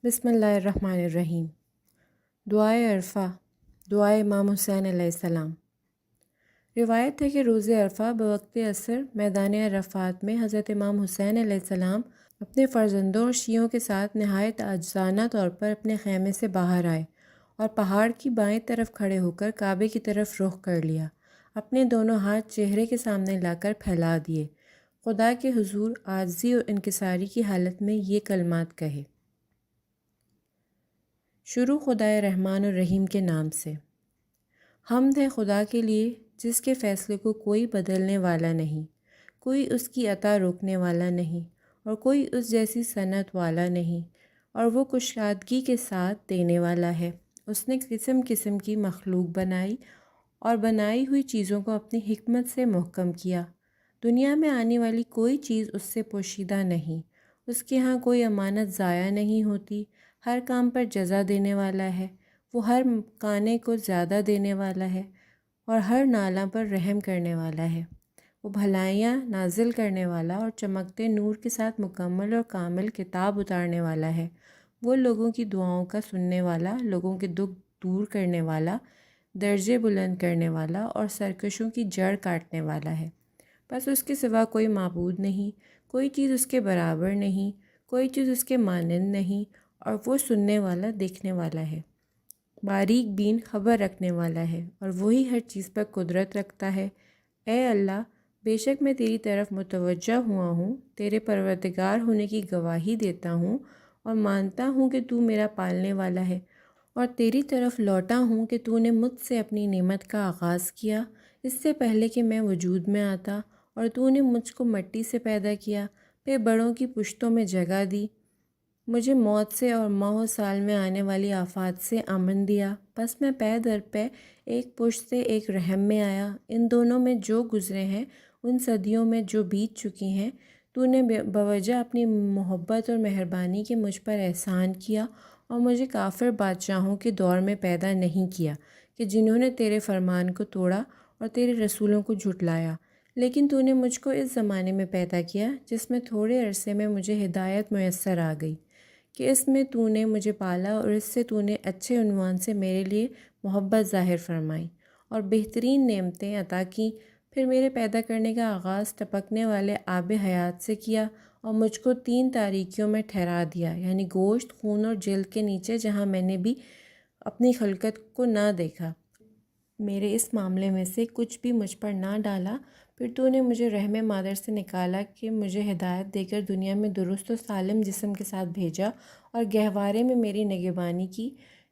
بسم اللہ الرحمن الرحیم۔ دعائے عرفہ، دعائے امام حسین علیہ السلام۔ روایت ہے کہ روز عرفہ بوقت عصر میدان عرفات میں حضرت امام حسین علیہ السلام اپنے فرزندوں اور شیعوں کے ساتھ نہایت عاجزانہ طور پر اپنے خیمے سے باہر آئے اور پہاڑ کی بائیں طرف کھڑے ہو کر کعبے کی طرف رخ کر لیا، اپنے دونوں ہاتھ چہرے کے سامنے لا کر پھیلا دیے، خدا کے حضور عاجزی اور انکساری کی حالت میں یہ کلمات کہے۔ شروع خدائے رحمان الرحیم کے نام سے۔ حمد ہے خدا کے لیے جس کے فیصلے کو کوئی بدلنے والا نہیں، کوئی اس کی عطا روکنے والا نہیں اور کوئی اس جیسی صنعت والا نہیں، اور وہ کشادگی کے ساتھ دینے والا ہے۔ اس نے قسم قسم کی مخلوق بنائی اور بنائی ہوئی چیزوں کو اپنی حکمت سے محکم کیا۔ دنیا میں آنے والی کوئی چیز اس سے پوشیدہ نہیں، اس کے ہاں کوئی امانت ضائع نہیں ہوتی، ہر کام پر جزا دینے والا ہے، وہ ہر کانے کو زیادہ دینے والا ہے اور ہر نالاں پر رحم کرنے والا ہے، وہ بھلائیاں نازل کرنے والا اور چمکتے نور کے ساتھ مکمل اور کامل کتاب اتارنے والا ہے، وہ لوگوں کی دعاؤں کا سننے والا، لوگوں کے دکھ دور کرنے والا، درجے بلند کرنے والا اور سرکشوں کی جڑ کاٹنے والا ہے۔ بس اس کے سوا کوئی معبود نہیں، کوئی چیز اس کے برابر نہیں، کوئی چیز اس کے مانند نہیں، اور وہ سننے والا، دیکھنے والا ہے، باریک بین، خبر رکھنے والا ہے، اور وہی ہر چیز پر قدرت رکھتا ہے۔ اے اللہ، بے شک میں تیری طرف متوجہ ہوا ہوں، تیرے پروردگار ہونے کی گواہی دیتا ہوں اور مانتا ہوں کہ تو میرا پالنے والا ہے، اور تیری طرف لوٹا ہوں کہ تو نے مجھ سے اپنی نعمت کا آغاز کیا اس سے پہلے کہ میں وجود میں آتا، اور تو نے مجھ کو مٹی سے پیدا کیا، پھر بڑوں کی پشتوں میں جگہ دی، مجھے موت سے اور ماہ و سال میں آنے والی آفات سے امن دیا، بس میں پے در پے ایک پشت سے ایک رحم میں آیا، ان دونوں میں جو گزرے ہیں، ان صدیوں میں جو بیت چکی ہیں، تو نے بوجہ اپنی محبت اور مہربانی کے مجھ پر احسان کیا اور مجھے کافر بادشاہوں کے دور میں پیدا نہیں کیا کہ جنہوں نے تیرے فرمان کو توڑا اور تیرے رسولوں کو جھٹلایا، لیکن تو نے مجھ کو اس زمانے میں پیدا کیا جس میں تھوڑے عرصے میں مجھے ہدایت میسر آ گئی، کہ اس میں تو نے مجھے پالا اور اس سے تو نے اچھے عنوان سے میرے لیے محبت ظاہر فرمائی اور بہترین نعمتیں عطا کیں، پھر میرے پیدا کرنے کا آغاز ٹپکنے والے آب حیات سے کیا اور مجھ کو 3 تاریکیوں میں ٹھہرا دیا، یعنی گوشت، خون اور جلد کے نیچے، جہاں میں نے بھی اپنی خلقت کو نہ دیکھا، میرے اس معاملے میں سے کچھ بھی مجھ پر نہ ڈالا، پھر تو نے مجھے رحم مادر سے نکالا کہ مجھے ہدایت دے کر دنیا میں درست و سالم جسم کے ساتھ بھیجا اور گہوارے میں میری نگہبانی کی۔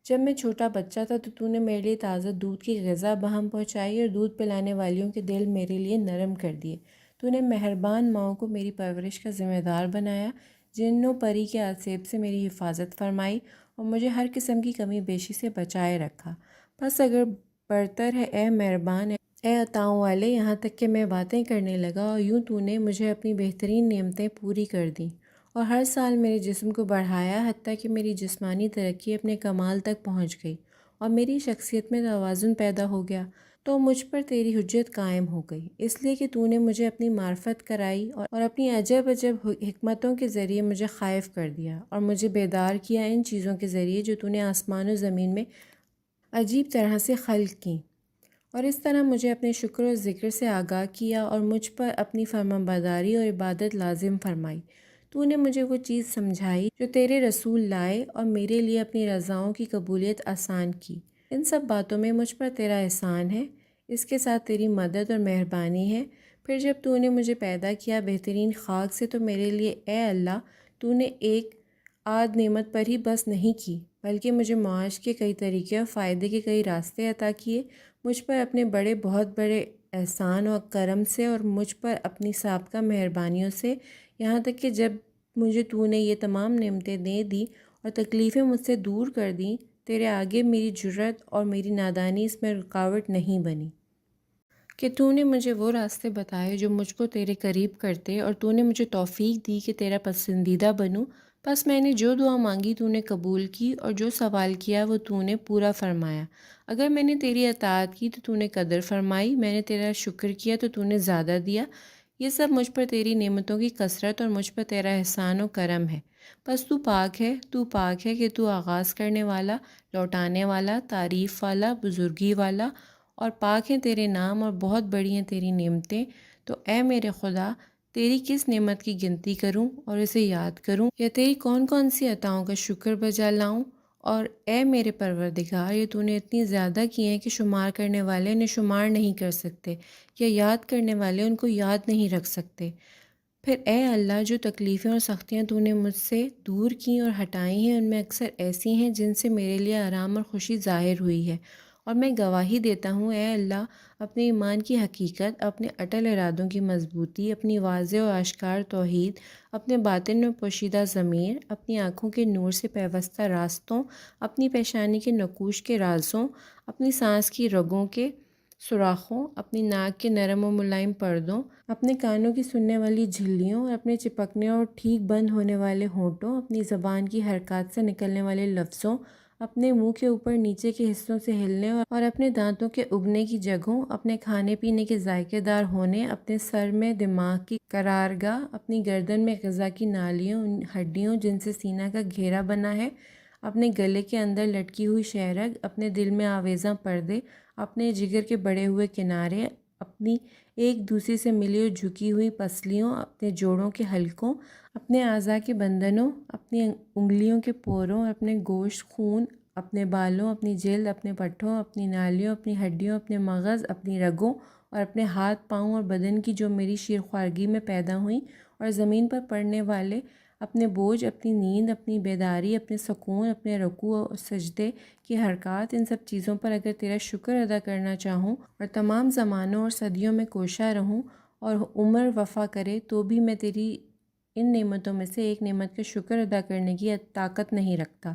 جب میں چھوٹا بچہ تھا تو نے میرے لیے تازہ دودھ کی غذا بہم پہنچائی اور دودھ پلانے والیوں کے دل میرے لیے نرم کر دیے۔ تو نے مہربان ماؤں کو میری پرورش کا ذمہ دار بنایا، جن و پری کے آسیب سے میری حفاظت فرمائی اور مجھے ہر قسم کی کمی بیشی سے بچائے رکھا۔ بس اگر برتر ہے اے مہربان، اے عطاؤں والے، یہاں تک کہ میں باتیں کرنے لگا اور یوں تو نے مجھے اپنی بہترین نعمتیں پوری کر دیں اور ہر سال میرے جسم کو بڑھایا، حتیٰ کہ میری جسمانی ترقی اپنے کمال تک پہنچ گئی اور میری شخصیت میں توازن پیدا ہو گیا، تو مجھ پر تیری حجت قائم ہو گئی، اس لیے کہ تو نے مجھے اپنی معرفت کرائی اور اپنی عجب عجب حکمتوں کے ذریعے مجھے خائف کر دیا اور مجھے بیدار کیا ان چیزوں کے ذریعے جو تو نے آسمان و زمین میں عجیب طرح سے خلق کی، اور اس طرح مجھے اپنے شکر و ذکر سے آگاہ کیا اور مجھ پر اپنی فرمانبرداری اور عبادت لازم فرمائی۔ تو نے مجھے وہ چیز سمجھائی جو تیرے رسول لائے اور میرے لیے اپنی رضاؤں کی قبولیت آسان کی۔ ان سب باتوں میں مجھ پر تیرا احسان ہے، اس کے ساتھ تیری مدد اور مہربانی ہے۔ پھر جب تو نے مجھے پیدا کیا بہترین خاک سے، تو میرے لیے اے اللہ تو نے ایک آدھ نعمت پر ہی بس نہیں کی، بلکہ مجھے معاش کے کئی طریقے اور فائدے کے کئی راستے عطا کیے، مجھ پر اپنے بہت بڑے احسان و کرم سے اور مجھ پر اپنی سابقہ مہربانیوں سے، یہاں تک کہ جب مجھے تو نے یہ تمام نعمتیں دے دی اور تکلیفیں مجھ سے دور کر دیں، تیرے آگے میری جرت اور میری نادانی اس میں رکاوٹ نہیں بنی، کہ تو نے مجھے وہ راستے بتائے جو مجھ کو تیرے قریب کرتے، اور تو نے مجھے توفیق دی کہ تیرا پسندیدہ بنوں۔ بس میں نے جو دعا مانگی تو نے قبول کی، اور جو سوال کیا وہ تو نے پورا فرمایا۔ اگر میں نے تیری اطاعت کی تو نے قدر فرمائی، میں نے تیرا شکر کیا تو نے زیادہ دیا، یہ سب مجھ پر تیری نعمتوں کی کثرت اور مجھ پر تیرا احسان و کرم ہے۔ بس تو پاک ہے کہ تو آغاز کرنے والا، لوٹانے والا، تعریف والا، بزرگی والا، اور پاک ہیں تیرے نام اور بہت بڑی ہیں تیری نعمتیں۔ تو اے میرے خدا، تیری کس نعمت کی گنتی کروں اور اسے یاد کروں، یا تیری کون کون سی عطاؤں کا شکر بجا لاؤں؟ اور اے میرے پروردگار، یہ تو نے اتنی زیادہ کی ہیں کہ شمار کرنے والے انہیں شمار نہیں کر سکتے، یا یاد کرنے والے ان کو یاد نہیں رکھ سکتے۔ پھر اے اللہ، جو تکلیفیں اور سختیاں تو نے مجھ سے دور کی اور ہٹائی ہیں، ان میں اکثر ایسی ہیں جن سے میرے لیے آرام اور خوشی ظاہر ہوئی ہے، اور میں گواہی دیتا ہوں اے اللہ، اپنے ایمان کی حقیقت، اپنے اٹل ارادوں کی مضبوطی، اپنی واضح و آشکار توحید، اپنے باطن میں پوشیدہ ضمیر، اپنی آنکھوں کے نور سے پیوستہ راستوں، اپنی پیشانی کے نقوش کے رازوں، اپنی سانس کی رگوں کے سوراخوں، اپنی ناک کے نرم و ملائم پردوں، اپنے کانوں کی سننے والی جھلیوں، اور اپنے چپکنے اور ٹھیک بند ہونے والے ہونٹوں، اپنی زبان کی حرکات سے نکلنے والے لفظوں، اپنے منہ کے اوپر نیچے کے حصوں سے ہلنے اور اپنے دانتوں کے اگنے کی جگہوں، اپنے کھانے پینے کے ذائقے دار ہونے، اپنے سر میں دماغ کی قرارگاہ، اپنی گردن میں غذا کی نالیوں، ان ہڈیوں جن سے سینہ کا گھیرا بنا ہے، اپنے گلے کے اندر لٹکی ہوئی شہرگ، اپنے دل میں آویزاں پردے، اپنے جگر کے بڑے ہوئے کنارے، اپنی ایک دوسرے سے ملی اور جھکی ہوئی پسلیوں، اپنے جوڑوں کے حلقوں، اپنے اعضاء کے بندنوں، اپنی انگلیوں کے پوروں، اپنے گوشت، خون، اپنے بالوں، اپنی جلد، اپنے پٹھوں، اپنی نالیوں، اپنی ہڈیوں، اپنے مغز، اپنی رگوں، اور اپنے ہاتھ، پاؤں اور بدن کی جو میری شیرخوارگی میں پیدا ہوئیں، اور زمین پر پڑنے والے اپنے بوجھ، اپنی نیند، اپنی بیداری، اپنے سکون، اپنے رکوع اور سجدے کی حرکات، ان سب چیزوں پر اگر تیرا شکر ادا کرنا چاہوں اور تمام زمانوں اور صدیوں میں کوشاں رہوں اور عمر وفا کرے، تو بھی میں تیری ان نعمتوں میں سے ایک نعمت کا شکر ادا کرنے کی طاقت نہیں رکھتا،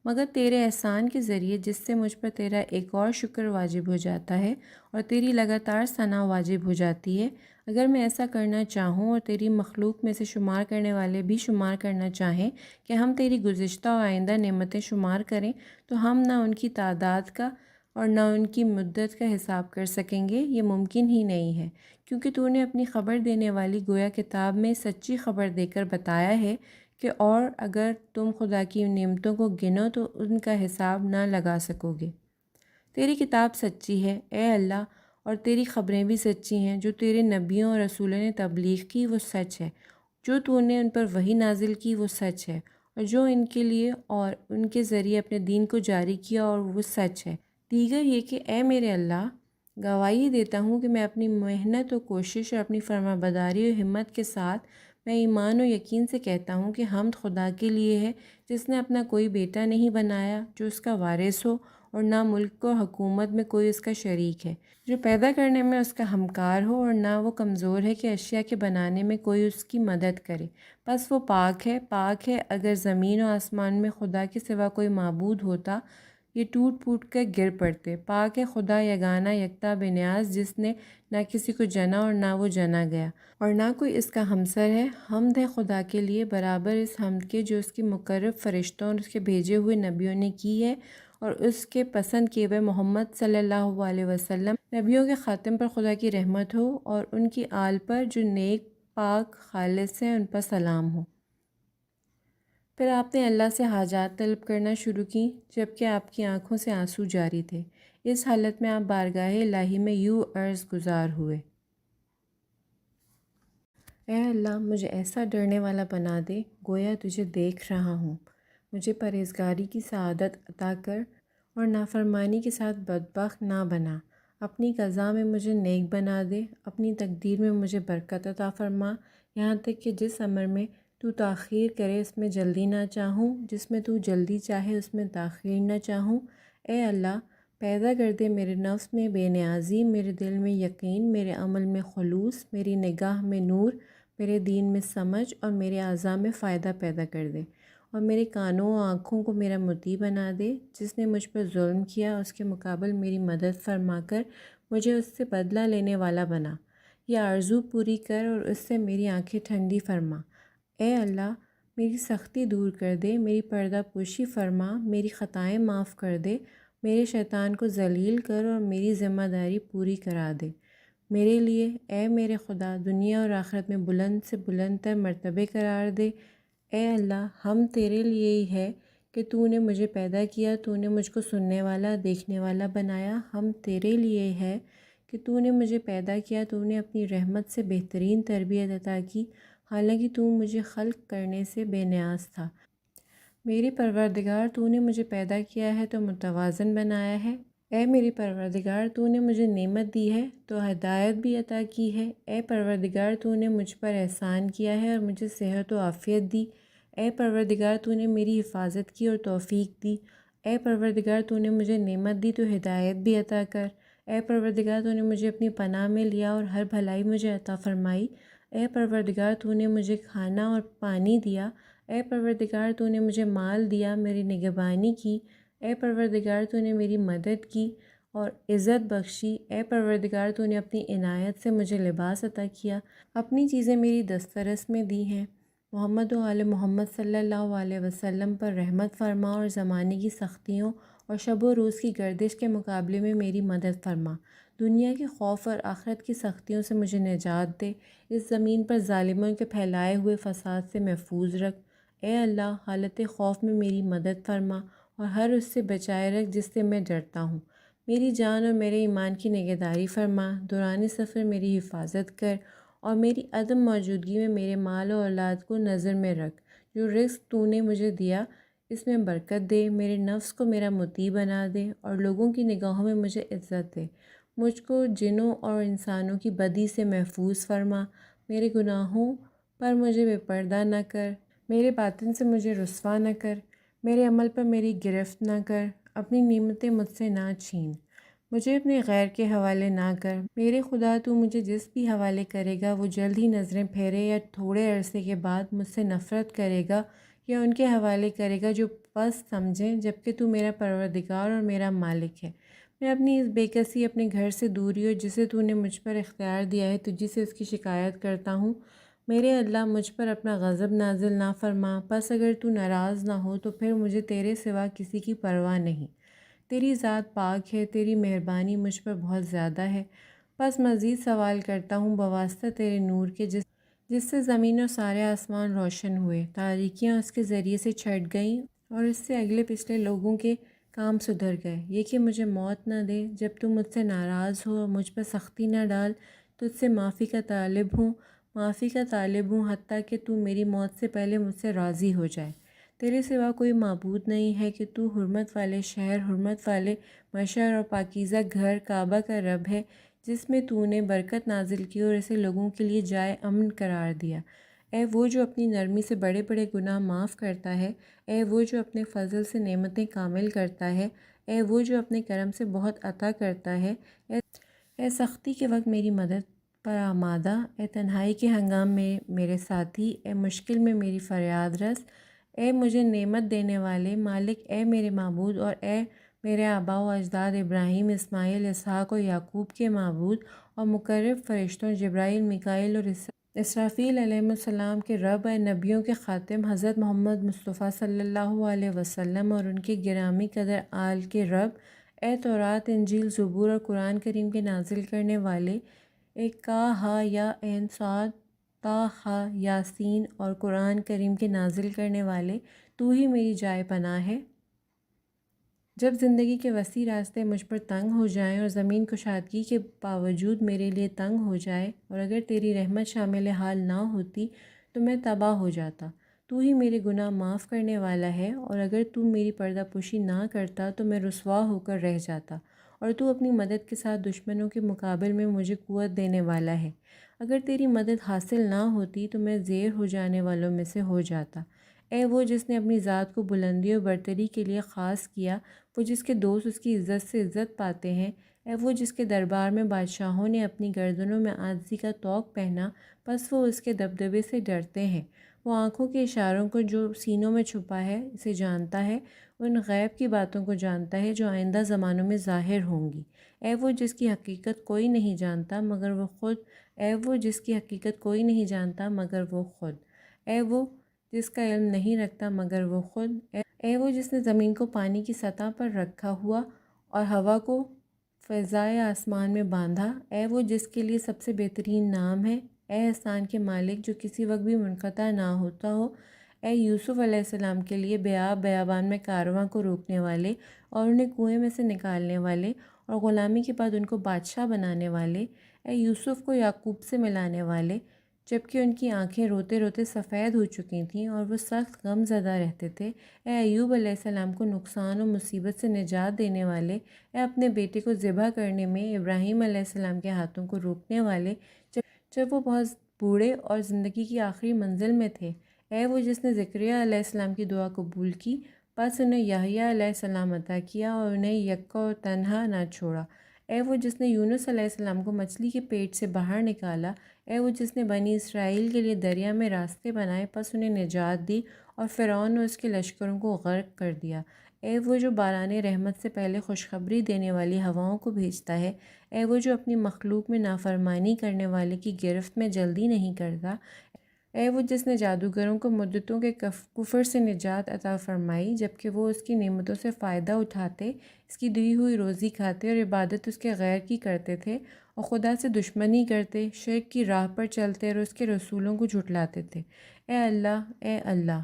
مگر تیرے احسان کے ذریعے، جس سے مجھ پر تیرا ایک اور شکر واجب ہو جاتا ہے اور تیری لگاتار ثنا واجب ہو جاتی ہے۔ اگر میں ایسا کرنا چاہوں اور تیری مخلوق میں سے شمار کرنے والے بھی شمار کرنا چاہیں کہ ہم تیری گزشتہ اور آئندہ نعمتیں شمار کریں، تو ہم نہ ان کی تعداد کا اور نہ ان کی مدت کا حساب کر سکیں گے۔ یہ ممکن ہی نہیں ہے، کیونکہ تو نے اپنی خبر دینے والی گویا کتاب میں سچی خبر دے کر بتایا ہے کہ اور اگر تم خدا کی نعمتوں کو گنو تو ان کا حساب نہ لگا سکو گے۔ تیری کتاب سچی ہے اے اللہ، اور تیری خبریں بھی سچی ہیں۔ جو تیرے نبیوں اور رسولوں نے تبلیغ کی وہ سچ ہے، جو تو نے ان پر وحی نازل کی وہ سچ ہے، اور جو ان کے لیے اور ان کے ذریعے اپنے دین کو جاری کیا اور وہ سچ ہے۔ دیگر یہ کہ اے میرے اللہ، گواہی دیتا ہوں کہ میں اپنی محنت و کوشش اور اپنی فرما برداری و ہمت کے ساتھ میں ایمان و یقین سے کہتا ہوں کہ حمد خدا کے لیے ہے، جس نے اپنا کوئی بیٹا نہیں بنایا جو اس کا وارث ہو، اور نہ ملک و حکومت میں کوئی اس کا شریک ہے، جو پیدا کرنے میں اس کا ہمکار ہو، اور نہ وہ کمزور ہے کہ اشیاء کے بنانے میں کوئی اس کی مدد کرے۔ بس وہ پاک ہے۔ اگر زمین و آسمان میں خدا کے سوا کوئی معبود ہوتا، یہ ٹوٹ پھوٹ کر گر پڑتے۔ پاک ہے خدا یگانہ یکتا بے نیاز، جس نے نہ کسی کو جنا اور نہ وہ جنا گیا، اور نہ کوئی اس کا ہمسر ہے۔ حمد ہے خدا کے لیے، برابر اس حمد کے جو اس کے مقرب فرشتوں اور اس کے بھیجے ہوئے نبیوں نے کی ہے، اور اس کے پسند کیے ہوئے محمد صلی اللہ علیہ وسلم نبیوں کے خاتم پر خدا کی رحمت ہو، اور ان کی آل پر جو نیک، پاک، خالص ہیں، ان پر سلام ہو۔ پھر آپ نے اللہ سے حاجات طلب کرنا شروع کی، جبکہ آپ کی آنکھوں سے آنسو جاری تھے۔ اس حالت میں آپ بارگاہ الہی میں یوں عرض گزار ہوئے: اے اللہ، مجھے ایسا ڈرنے والا بنا دے گویا تجھے دیکھ رہا ہوں۔ مجھے پرہیزگاری کی سعادت عطا کر اور نافرمانی کے ساتھ بدبخت نہ بنا۔ اپنی قضا میں مجھے نیک بنا دے، اپنی تقدیر میں مجھے برکت عطا فرما، یہاں تک کہ جس امر میں تو تاخیر کرے اس میں جلدی نہ چاہوں، جس میں تو جلدی چاہے اس میں تاخیر نہ چاہوں۔ اے اللہ، پیدا کر دے میرے نفس میں بے نیازی، میرے دل میں یقین، میرے عمل میں خلوص، میری نگاہ میں نور، میرے دین میں سمجھ، اور میرے اعضاء میں فائدہ پیدا کر دے، اور میرے کانوں و آنکھوں کو میرا مطیع بنا دے۔ جس نے مجھ پر ظلم کیا اس کے مقابل میری مدد فرما کر مجھے اس سے بدلہ لینے والا بنا، یا آرزو پوری کر اور اس سے میری آنکھیں ٹھنڈی فرما۔ اے اللہ، میری سختی دور کر دے، میری پردہ پوشی فرما، میری خطائیں معاف کر دے، میرے شیطان کو ذلیل کر اور میری ذمہ داری پوری کرا دے۔ میرے لیے اے میرے خدا دنیا اور آخرت میں بلند سے بلند تر مرتبے قرار دے۔ اے اللہ ہم تیرے لیے ہی ہے کہ تو نے مجھے پیدا کیا، تو نے مجھ کو سننے والا دیکھنے والا بنایا۔ ہم تیرے لیے ہے کہ تو نے مجھے پیدا کیا، تو نے اپنی رحمت سے بہترین تربیت عطا کی، حالانکہ تو مجھے خلق کرنے سے بے نیاز تھا۔ میرے پروردگار تو نے مجھے پیدا کیا ہے تو متوازن بنایا ہے۔ اے میری پروردگار تو نے مجھے نعمت دی ہے تو ہدایت بھی عطا کی ہے۔ اے پروردگار تو نے مجھ پر احسان کیا ہے اور مجھے صحت و عافیت دی۔ اے پروردگار تو نے میری حفاظت کی اور توفیق دی۔ اے پروردگار تو نے مجھے نعمت دی تو ہدایت بھی عطا کر۔ اے پروردگار تو نے مجھے اپنی پناہ میں لیا اور ہر بھلائی مجھے عطا فرمائی۔ اے پروردگار تو نے مجھے کھانا اور پانی دیا۔ اے پروردگار تو نے مجھے مال دیا، میری نگہبانی کی۔ اے پروردگار تو نے میری مدد کی اور عزت بخشی۔ اے پروردگار تو نے اپنی عنایت سے مجھے لباس عطا کیا، اپنی چیزیں میری دسترس میں دی ہیں۔ محمد و آل محمد صلی اللہ علیہ وسلم پر رحمت فرما اور زمانے کی سختیوں اور شب و روز کی گردش کے مقابلے میں میری مدد فرما۔ دنیا کے خوف اور آخرت کی سختیوں سے مجھے نجات دے۔ اس زمین پر ظالموں کے پھیلائے ہوئے فساد سے محفوظ رکھ۔ اے اللہ حالت خوف میں میری مدد فرما اور ہر اس سے بچائے رکھ جس سے میں ڈرتا ہوں۔ میری جان اور میرے ایمان کی نگہداری فرما، دوران سفر میری حفاظت کر اور میری عدم موجودگی میں میرے مال و اولاد کو نظر میں رکھ۔ جو رزق تو نے مجھے دیا اس میں برکت دے، میرے نفس کو میرا مطیع بنا دے اور لوگوں کی نگاہوں میں مجھے عزت دے۔ مجھ کو جنوں اور انسانوں کی بدی سے محفوظ فرما، میرے گناہوں پر مجھے بے پردہ نہ کر، میرے باطن سے مجھے رسوا نہ کر، میرے عمل پر میری گرفت نہ کر، اپنی نعمتیں مجھ سے نہ چھین، مجھے اپنے غیر کے حوالے نہ کر۔ میرے خدا تو مجھے جس بھی حوالے کرے گا وہ جلد ہی نظریں پھیرے یا تھوڑے عرصے کے بعد مجھ سے نفرت کرے گا یا ان کے حوالے کرے گا جو پست سمجھیں، جبکہ تو میرا پروردگار اور میرا مالک ہے۔ میں اپنی اس بے کسی اپنے گھر سے دوری اور جسے تو نے مجھ پر اختیار دیا ہے تجھی سے اس کی شکایت کرتا ہوں۔ میرے اللہ مجھ پر اپنا غضب نازل نہ فرما، پس اگر تو ناراض نہ ہو تو پھر مجھے تیرے سوا کسی کی پرواہ نہیں۔ تیری ذات پاک ہے، تیری مہربانی مجھ پر بہت زیادہ ہے۔ پس مزید سوال کرتا ہوں بواسطہ تیرے نور کے جس سے زمین اور سارے آسمان روشن ہوئے، تاریکیاں اس کے ذریعے سے چھٹ گئیں اور اس سے اگلے پچھلے لوگوں کے کام سدھر گئے۔ یہ کہ مجھے موت نہ دے جب تو مجھ سے ناراض ہو اور مجھ پر سختی نہ ڈال، تجھ سے معافی کا طالب ہوں حتیٰ کہ تو میری موت سے پہلے مجھ سے راضی ہو جائے۔ تیرے سوا کوئی معبود نہیں ہے کہ تو حرمت والے شہر، حرمت والے مشعر اور پاکیزہ گھر کعبہ کا رب ہے جس میں تو نے برکت نازل کی اور اسے لوگوں کے لیے جائے امن قرار دیا۔ اے وہ جو اپنی نرمی سے بڑے بڑے گناہ معاف کرتا ہے، اے وہ جو اپنے فضل سے نعمتیں کامل کرتا ہے، اے وہ جو اپنے کرم سے بہت عطا کرتا ہے، اے سختی کے وقت میری مدد پر آمادہ، اے تنہائی کے ہنگام میں میرے ساتھی، اے مشکل میں میری فریاد رس، اے مجھے نعمت دینے والے مالک، اے میرے معبود اور اے میرے آباء و اجداد ابراہیم، اسماعیل، اسحاق اور یعقوب کے معبود اور مقرب فرشتوں جبرائیل، میکائیل اور اسرافیل علیہ السلام کے رب، اے نبیوں کے خاتم حضرت محمد مصطفیٰ صلی اللہ علیہ وسلم اور ان کے گرامی قدر آل کے رب، اے تورات، انجیل، زبور اور قرآن کریم کے نازل کرنے والے، اے کا ہا یا عین صاد تا ہا یاسین اور قرآن کریم کے نازل کرنے والے، تو ہی میری جائے پناہ ہے۔ جب زندگی کے وسیع راستے مجھ پر تنگ ہو جائیں اور زمین کشادگی کے باوجود میرے لیے تنگ ہو جائے اور اگر تیری رحمت شامل حال نہ ہوتی تو میں تباہ ہو جاتا۔ تو ہی میرے گناہ معاف کرنے والا ہے اور اگر تو میری پردہ پوشی نہ کرتا تو میں رسوا ہو کر رہ جاتا، اور تو اپنی مدد کے ساتھ دشمنوں کے مقابل میں مجھے قوت دینے والا ہے۔ اگر تیری مدد حاصل نہ ہوتی تو میں زیر ہو جانے والوں میں سے ہو جاتا۔ اے وہ جس نے اپنی ذات کو بلندی اور برتری کے لیے خاص کیا، وہ جس کے دوست اس کی عزت سے عزت پاتے ہیں، اے وہ جس کے دربار میں بادشاہوں نے اپنی گردنوں میں عاجزی کا طوق پہنا، پس وہ اس کے دبدبے سے ڈرتے ہیں۔ وہ آنکھوں کے اشاروں کو جو سینوں میں چھپا ہے اسے جانتا ہے، ان غیب کی باتوں کو جانتا ہے جو آئندہ زمانوں میں ظاہر ہوں گی۔ اے وہ جس کی حقیقت کوئی نہیں جانتا مگر وہ خود، اے وہ جس کی حقیقت کوئی نہیں جانتا مگر وہ خود، اے وہ جس کا علم نہیں رکھتا مگر وہ خود، اے وہ جس نے زمین کو پانی کی سطح پر رکھا ہوا اور ہوا کو فضائے آسمان میں باندھا، اے وہ جس کے لیے سب سے بہترین نام ہے، اے احسان کے مالک جو کسی وقت بھی منقطع نہ ہوتا ہو، اے یوسف علیہ السلام کے لیے بیاب بیابان میں کارواں کو روکنے والے اور انہیں کنویں میں سے نکالنے والے اور غلامی کے بعد ان کو بادشاہ بنانے والے، اے یوسف کو یعقوب سے ملانے والے جبکہ ان کی آنکھیں روتے روتے سفید ہو چکی تھیں اور وہ سخت غم زدہ رہتے تھے، اے ایوب علیہ السلام کو نقصان و مصیبت سے نجات دینے والے، اے اپنے بیٹے کو ذبح کرنے میں ابراہیم علیہ السلام کے ہاتھوں کو روکنے والے جب وہ بہت بوڑھے اور زندگی کی آخری منزل میں تھے، اے وہ جس نے زکریا علیہ السلام کی دعا قبول کی، پس انہیں یحییٰ علیہ السلام عطا کیا اور انہیں یکا و تنہا نہ چھوڑا، اے وہ جس نے یونس علیہ السلام کو مچھلی کے پیٹ سے باہر نکالا، اے وہ جس نے بنی اسرائیل کے لیے دریا میں راستے بنائے پس انہیں نجات دی اور فرعون اور اس کے لشکروں کو غرق کر دیا، اے وہ جو باران رحمت سے پہلے خوشخبری دینے والی ہواؤں کو بھیجتا ہے، اے وہ جو اپنی مخلوق میں نافرمانی کرنے والے کی گرفت میں جلدی نہیں کرتا، اے وہ جس نے جادوگروں کو مدتوں کے کفر سے نجات عطا فرمائی جبکہ وہ اس کی نعمتوں سے فائدہ اٹھاتے، اس کی دی ہوئی روزی کھاتے اور عبادت اس کے غیر کی کرتے تھے اور خدا سے دشمنی کرتے، شرک کی راہ پر چلتے اور اس کے رسولوں کو جھٹلاتے تھے، اے اللہ، اے اللہ،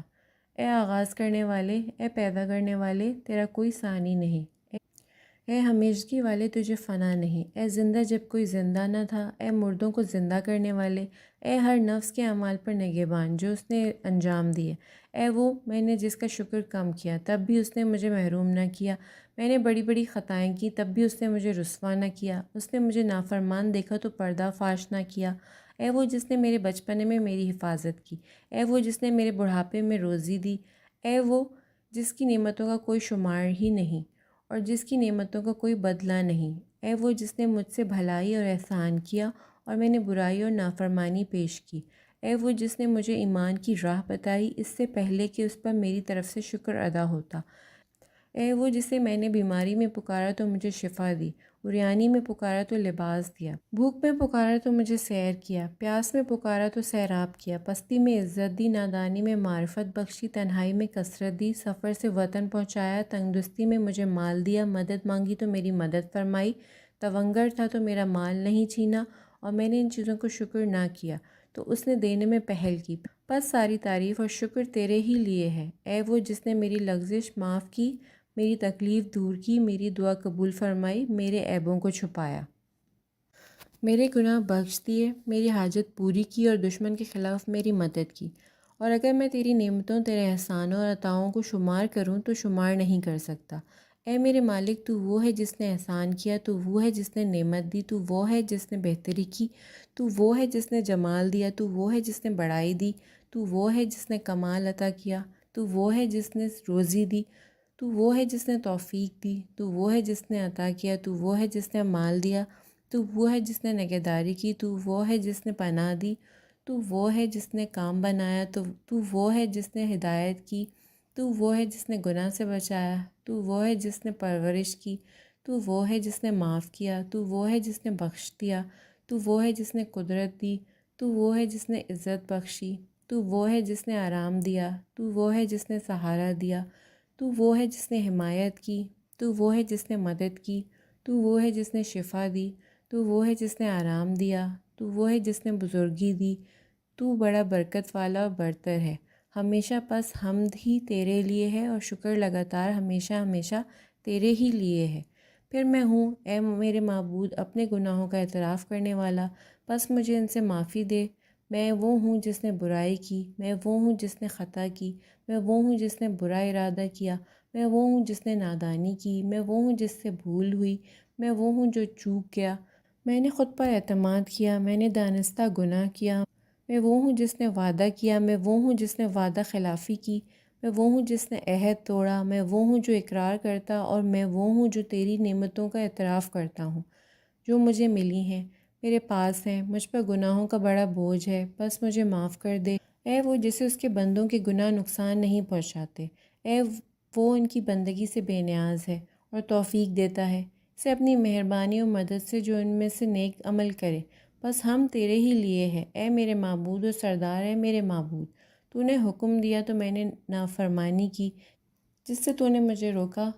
اے آغاز کرنے والے، اے پیدا کرنے والے، تیرا کوئی ثانی نہیں، اے ہمیشگی والے تجھے فنا نہیں، اے زندہ جب کوئی زندہ نہ تھا، اے مردوں کو زندہ کرنے والے، اے ہر نفس کے اعمال پر نگہبان جو اس نے انجام دیے، اے وہ میں نے جس کا شکر کم کیا تب بھی اس نے مجھے محروم نہ کیا، میں نے بڑی بڑی خطائیں کی تب بھی اس نے مجھے رسوا نہ کیا، اس نے مجھے نافرمان دیکھا تو پردہ فاش نہ کیا، اے وہ جس نے میرے بچپنے میں میری حفاظت کی، اے وہ جس نے میرے بڑھاپے میں روزی دی، اے وہ جس کی نعمتوں کا کوئی شمار ہی نہیں اور جس کی نعمتوں کا کوئی بدلہ نہیں، اے وہ جس نے مجھ سے بھلائی اور احسان کیا اور میں نے برائی اور نافرمانی پیش کی، اے وہ جس نے مجھے ایمان کی راہ بتائی اس سے پہلے کہ اس پر میری طرف سے شکر ادا ہوتا، اے وہ جسے میں نے بیماری میں پکارا تو مجھے شفا دی، عریانی میں پکارا تو لباس دیا، بھوک میں پکارا تو مجھے سیر کیا، پیاس میں پکارا تو سیراب کیا، پستی میں عزت دی، نادانی میں معرفت بخشی، تنہائی میں کثرت دی، سفر سے وطن پہنچایا، تنگدستی میں مجھے مال دیا، مدد مانگی تو میری مدد فرمائی، تونگر تھا تو میرا مال نہیں چھینا اور میں نے ان چیزوں کو شکر نہ کیا تو اس نے دینے میں پہل کی، پس ساری تعریف اور شکر تیرے ہی لیے ہے، اے وہ جس نے میری لغزش معاف کی، میری تکلیف دور کی، میری دعا قبول فرمائی، میرے عیبوں کو چھپایا، میرے گناہ بخش دیے، میری حاجت پوری کی اور دشمن کے خلاف میری مدد کی، اور اگر میں تیری نعمتوں، تیرے احسانوں اور عطاؤں کو شمار کروں تو شمار نہیں کر سکتا، اے میرے مالک تو وہ ہے جس نے احسان کیا، تو وہ ہے جس نے نعمت دی، تو وہ ہے جس نے بہتری کی، تو وہ ہے جس نے جمال دیا، تو وہ ہے جس نے بڑائی دی، تو وہ ہے جس نے کمال عطا کیا، تو وہ ہے جس نے روزی دی، تو وہ ہے جس نے توفیق دی، تو وہ ہے جس نے عطا کیا، تو وہ ہے جس نے مال دیا، تو وہ ہے جس نے نگہداری کی، تو وہ ہے جس نے پناہ دی، تو وہ ہے جس نے کام بنایا، تو وہ ہے جس نے ہدایت کی، تو وہ ہے جس نے گناہ سے بچایا، تو وہ ہے جس نے پرورش کی، تو وہ ہے جس نے معاف کیا، تو وہ ہے جس نے بخش دیا، تو وہ ہے جس نے قدرت دی، تو وہ ہے جس نے عزت بخشی، تو وہ ہے جس نے آرام دیا، تو وہ ہے جس نے سہارا دیا، تو وہ ہے جس نے حمایت کی، تو وہ ہے جس نے مدد کی، تو وہ ہے جس نے شفا دی، تو وہ ہے جس نے آرام دیا، تو وہ ہے جس نے بزرگی دی، تو بڑا برکت والا اور برتر ہے، ہمیشہ پس حمد ہی تیرے لیے ہے اور شکر لگاتار ہمیشہ ہمیشہ تیرے ہی لیے ہے، پھر میں ہوں اے میرے معبود اپنے گناہوں کا اعتراف کرنے والا، بس مجھے ان سے معافی دے، میں وہ ہوں جس نے برائی کی، میں وہ ہوں جس نے خطا کی، میں وہ ہوں جس نے برا ارادہ کیا، میں وہ ہوں جس نے نادانی کی، میں وہ ہوں جس سے بھول ہوئی، میں وہ ہوں جو چوک گیا، میں نے خود پر اعتماد کیا، میں نے دانستہ گناہ کیا، میں وہ ہوں جس نے وعدہ کیا، میں وہ ہوں جس نے وعدہ خلافی کی، میں وہ ہوں جس نے عہد توڑا، میں وہ ہوں جو اقرار کرتا اور میں وہ ہوں جو تیری نعمتوں کا اعتراف کرتا ہوں جو مجھے ملی ہیں، میرے پاس ہیں، مجھ پر گناہوں کا بڑا بوجھ ہے، بس مجھے معاف کر دے، اے وہ جسے اس کے بندوں کے گناہ نقصان نہیں پہنچاتے، اے وہ ان کی بندگی سے بے نیاز ہے اور توفیق دیتا ہے، اسے اپنی مہربانی و مدد سے جو ان میں سے نیک عمل کرے، بس ہم تیرے ہی لیے ہیں، اے میرے معبود و سردار ہے میرے معبود، تو نے حکم دیا تو میں نے نافرمانی کی، جس سے تو نے مجھے روکا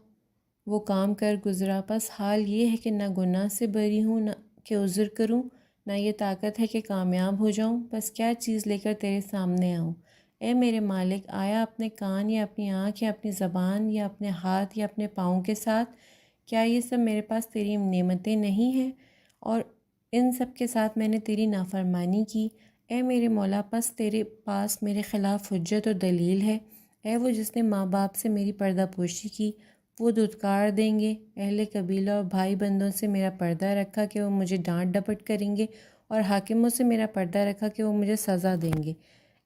وہ کام کر گزرا، بس حال یہ ہے کہ نہ گناہ سے بری ہوں، نہ کہ عذر کروں، نہ یہ طاقت ہے کہ کامیاب ہو جاؤں، بس کیا چیز لے کر تیرے سامنے آؤں۔ اے میرے مالک، آیا اپنے کان یا اپنی آنکھ یا اپنی زبان یا اپنے ہاتھ یا اپنے پاؤں کے ساتھ، کیا یہ سب میرے پاس تیری نعمتیں نہیں ہیں؟ اور ان سب کے ساتھ میں نے تیری نافرمانی کی۔ اے میرے مولا، پس تیرے پاس میرے خلاف حجت اور دلیل ہے۔ اے وہ جس نے ماں باپ سے میری پردہ پوشی کی، وہ دھتکار دیں گے۔ اہل قبیلہ اور بھائی بندوں سے میرا پردہ رکھا کہ وہ مجھے ڈانٹ ڈپٹ کریں گے، اور حاکموں سے میرا پردہ رکھا کہ وہ مجھے سزا دیں گے۔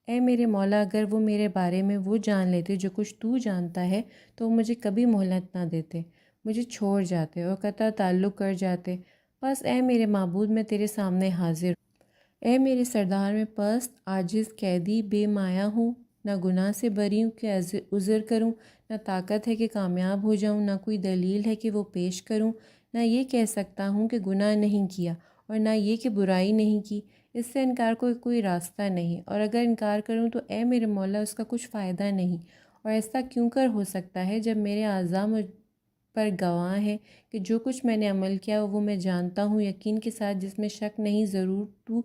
اے میرے مولا، اگر وہ میرے بارے میں وہ جان لیتے جو کچھ تو جانتا ہے تو وہ مجھے کبھی مہلت نہ دیتے، مجھے چھوڑ جاتے اور قطع تعلق کر جاتے۔ بس اے میرے معبود، میں تیرے سامنے حاضر ہوں۔ اے میرے سردار، میں پست، عاجز، قیدی، بے مایہ ہوں، نہ گناہ سے بری ہوں کہ عذر کروں، نہ طاقت ہے کہ کامیاب ہو جاؤں، نہ کوئی دلیل ہے کہ وہ پیش کروں، نہ یہ کہہ سکتا ہوں کہ گناہ نہیں کیا، اور نہ یہ کہ برائی نہیں کی۔ اس سے انکار کو کوئی راستہ نہیں، اور اگر انکار کروں تو اے میرے مولا اس کا کچھ فائدہ نہیں۔ اور ایسا کیوں کر ہو سکتا ہے جب میرے اعضاء مجھ پر گواہ ہیں کہ جو کچھ میں نے عمل کیا وہ میں جانتا ہوں یقین کے ساتھ، جس میں شک نہیں، ضرور تو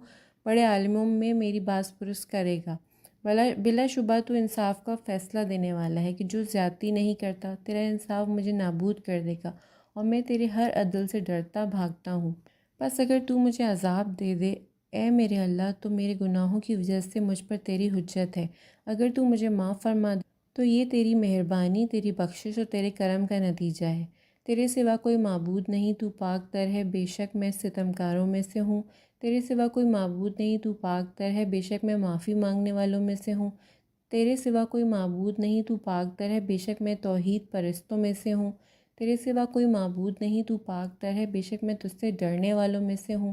بڑے عالموں میں میری باز پرس کرے گا۔ بلا شبہ تو انصاف کا فیصلہ دینے والا ہے کہ جو زیادتی نہیں کرتا، تیرا انصاف مجھے نابود کر دے گا، اور میں تیرے ہر عدل سے ڈرتا بھاگتا ہوں۔ بس اگر تو مجھے عذاب دے دے اے میرے اللہ، تو میرے گناہوں کی وجہ سے مجھ پر تیری حجت ہے۔ اگر تو مجھے معاف فرما دے تو یہ تیری مہربانی، تیری بخشش اور تیرے کرم کا نتیجہ ہے۔ تیرے سوا کوئی معبود نہیں، تو پاک تر ہے، بے شک میں ستمکاروں میں سے ہوں۔ تیرے سوا کوئی معبود نہیں، تو پاک تر ہے، بے شک میں معافی مانگنے والوں میں سے ہوں۔ تیرے سوا کوئی معبود نہیں، تو پاک تر ہے، بے شک میں توحید پرستوں میں سے ہوں۔ تیرے سوا کوئی معبود نہیں، تو پاک تر ہے، بے شک میں تجھ سے ڈرنے والوں میں سے ہوں۔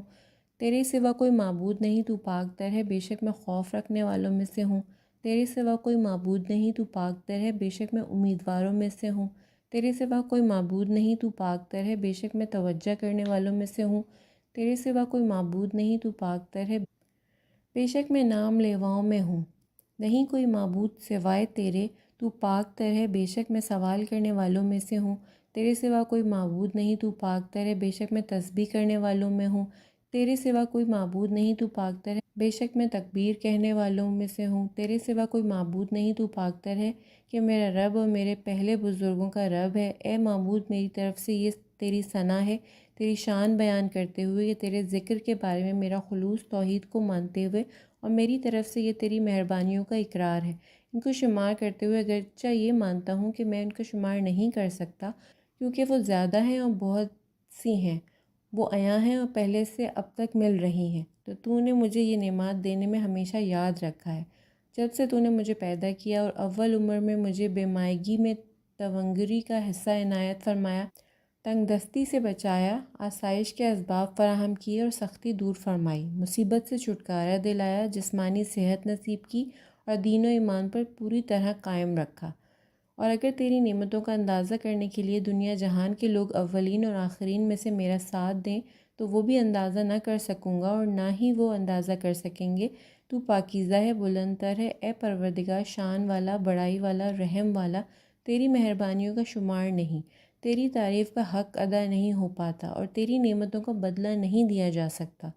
تیرے سوا کوئی معبود نہیں، تو پاک تر ہے، بے شک میں خوف رکھنے والوں میں سے ہوں۔ تیرے سوا کوئی معبود نہیں، تو پاک تر ہے، بے شک میں امیدواروں میں سے ہوں۔ تیرے سوا کوئی معبود نہیں، تو پاک تر ہے، بے شک میں توجہ کرنے والوں میں سے ہوں۔ تیرے سوا کوئی معبود نہیں، تو پاک تر ہے، بے شک میں نام لیواؤں میں ہوں۔ نہیں کوئی معبود سوائے تیرے، تو پاک تر ہے، بے شک میں سوال کرنے والوں میں سے ہوں۔ تیرے سوا کوئی معبود نہیں، تو پاک تر ہے، بے شک میں تسبیح کرنے والوں میں ہوں۔ تیرے سوا کوئی معبود نہیں، تو پاک تر ہے، بے شک میں تکبیر کہنے والوں میں سے ہوں۔ تیرے سوا کوئی معبود نہیں، تو پاک تر ہے کہ میرا رب اور میرے پہلے بزرگوں کا رب ہے۔ اے معبود، میری طرف سے یہ تیری ثنا ہے، تیری شان بیان کرتے ہوئے، یہ تیرے ذکر کے بارے میں میرا خلوص توحید کو مانتے ہوئے، اور میری طرف سے یہ تیری مہربانیوں کا اقرار ہے، ان کو شمار کرتے ہوئے، اگرچہ یہ مانتا ہوں کہ میں ان کا شمار نہیں کر سکتا، کیونکہ وہ زیادہ ہیں اور بہت سی ہیں، وہ عیاں ہیں اور پہلے سے اب تک مل رہی ہیں۔ تو نے مجھے یہ نعمات دینے میں ہمیشہ یاد رکھا ہے، جب سے تو نے مجھے پیدا کیا اور اول عمر میں مجھے بے مائگی میں تونگری کا حصہ عنایت فرمایا، تنگ دستی سے بچایا، آسائش کے اسباب فراہم کیے اور سختی دور فرمائی، مصیبت سے چھٹکارا دلایا، جسمانی صحت نصیب کی، اور دین و ایمان پر پوری طرح قائم رکھا۔ اور اگر تیری نعمتوں کا اندازہ کرنے کے لیے دنیا جہان کے لوگ اولین اور آخرین میں سے میرا ساتھ دیں تو وہ بھی اندازہ نہ کر سکوں گا، اور نہ ہی وہ اندازہ کر سکیں گے۔ تو پاکیزہ ہے، بلند تر ہے، اے پروردگار، شان والا، بڑائی والا، رحم والا، تیری مہربانیوں کا شمار نہیں، تیری تعریف کا حق ادا نہیں ہو پاتا، اور تیری نعمتوں کا بدلہ نہیں دیا جا سکتا۔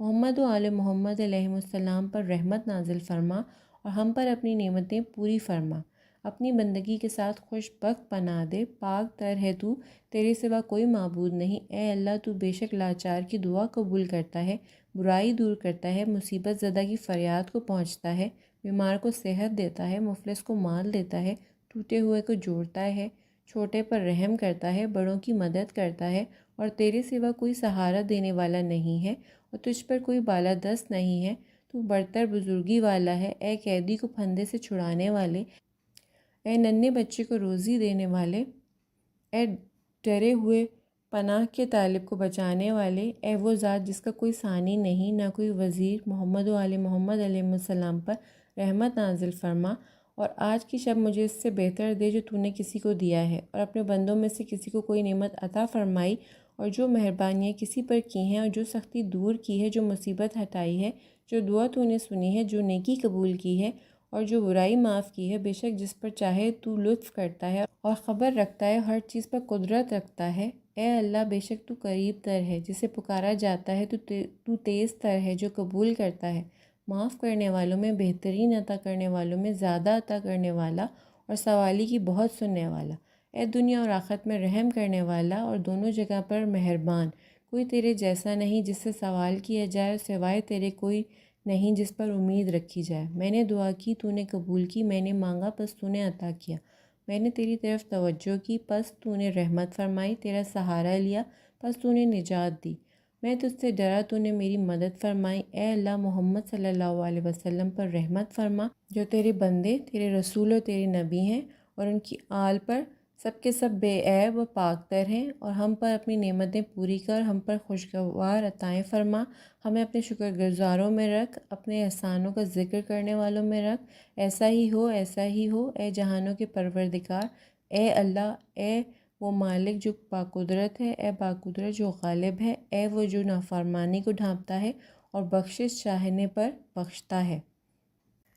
محمد و آل محمد علیہ السلام پر رحمت نازل فرما، اور ہم پر اپنی نعمتیں پوری فرما، اپنی بندگی کے ساتھ خوش بخت بنا دے۔ پاک تر ہے تو، تیرے سوا کوئی معبود نہیں۔ اے اللہ، تو بے شک لاچار کی دعا قبول کرتا ہے، برائی دور کرتا ہے، مصیبت زدہ کی فریاد کو پہنچتا ہے، بیمار کو صحت دیتا ہے، مفلس کو مال دیتا ہے، ٹوٹے ہوئے کو جوڑتا ہے، چھوٹے پر رحم کرتا ہے، بڑوں کی مدد کرتا ہے، اور تیرے سوا کوئی سہارا دینے والا نہیں ہے، اور تجھ پر کوئی بالادست نہیں ہے۔ تو برتر بزرگی والا ہے، اے قیدی کو پھندے سے چھڑانے والے، اے ننھے بچے کو روزی دینے والے، اے ڈرے ہوئے پناہ کے طالب کو بچانے والے، اے وہ ذات جس کا کوئی ثانی نہیں، نہ کوئی وزیر، محمد و آل محمد علیہ السلام پر رحمت نازل فرما، اور آج کی شب مجھے اس سے بہتر دے جو تو نے کسی کو دیا ہے، اور اپنے بندوں میں سے کسی کو کوئی نعمت عطا فرمائی، اور جو مہربانیاں کسی پر کی ہیں، اور جو سختی دور کی ہے، جو مصیبت ہٹائی ہے، جو دعا تو نے سنی ہے، جو نیکی قبول کی ہے، اور جو برائی معاف کی ہے، بے شک جس پر چاہے تو لطف کرتا ہے اور خبر رکھتا ہے، ہر چیز پر قدرت رکھتا ہے۔ اے اللہ، بے شک تو قریب تر ہے، جسے پکارا جاتا ہے تو تیز تر ہے، جو قبول کرتا ہے۔ معاف کرنے والوں میں بہترین، عطا کرنے والوں میں زیادہ عطا کرنے والا، اور سوالی کی بہت سننے والا۔ اے دنیا اور آخرت میں رحم کرنے والا اور دونوں جگہ پر مہربان، کوئی تیرے جیسا نہیں جس سے سوال کیا جائے، اور سوائے تیرے کوئی نہیں جس پر امید رکھی جائے۔ میں نے دعا کی، تو نے قبول کی، میں نے مانگا پس تو نے عطا کیا، میں نے تیری طرف توجہ کی پس تو نے رحمت فرمائی، تیرا سہارا لیا پس تو نے نجات دی، میں تجھ سے ڈرا تو نے میری مدد فرمائی۔ اے اللہ، محمد صلی اللہ علیہ وسلم پر رحمت فرما، جو تیرے بندے، تیرے رسول اور تیرے نبی ہیں، اور ان کی آل پر سب کے سب بے عیب و پاک تر ہیں، اور ہم پر اپنی نعمتیں پوری کر، ہم پر خوشگوار عطائیں فرما، ہمیں اپنے شکر گزاروں میں رکھ، اپنے احسانوں کا ذکر کرنے والوں میں رکھ۔ ایسا ہی ہو، ایسا ہی ہو، اے جہانوں کے پروردگار۔ اے اللہ، اے وہ مالک جو باقدرت ہے، اے باقدرت جو غالب ہے، اے وہ جو نافرمانی کو ڈھانپتا ہے اور بخشش چاہنے پر بخشتا ہے۔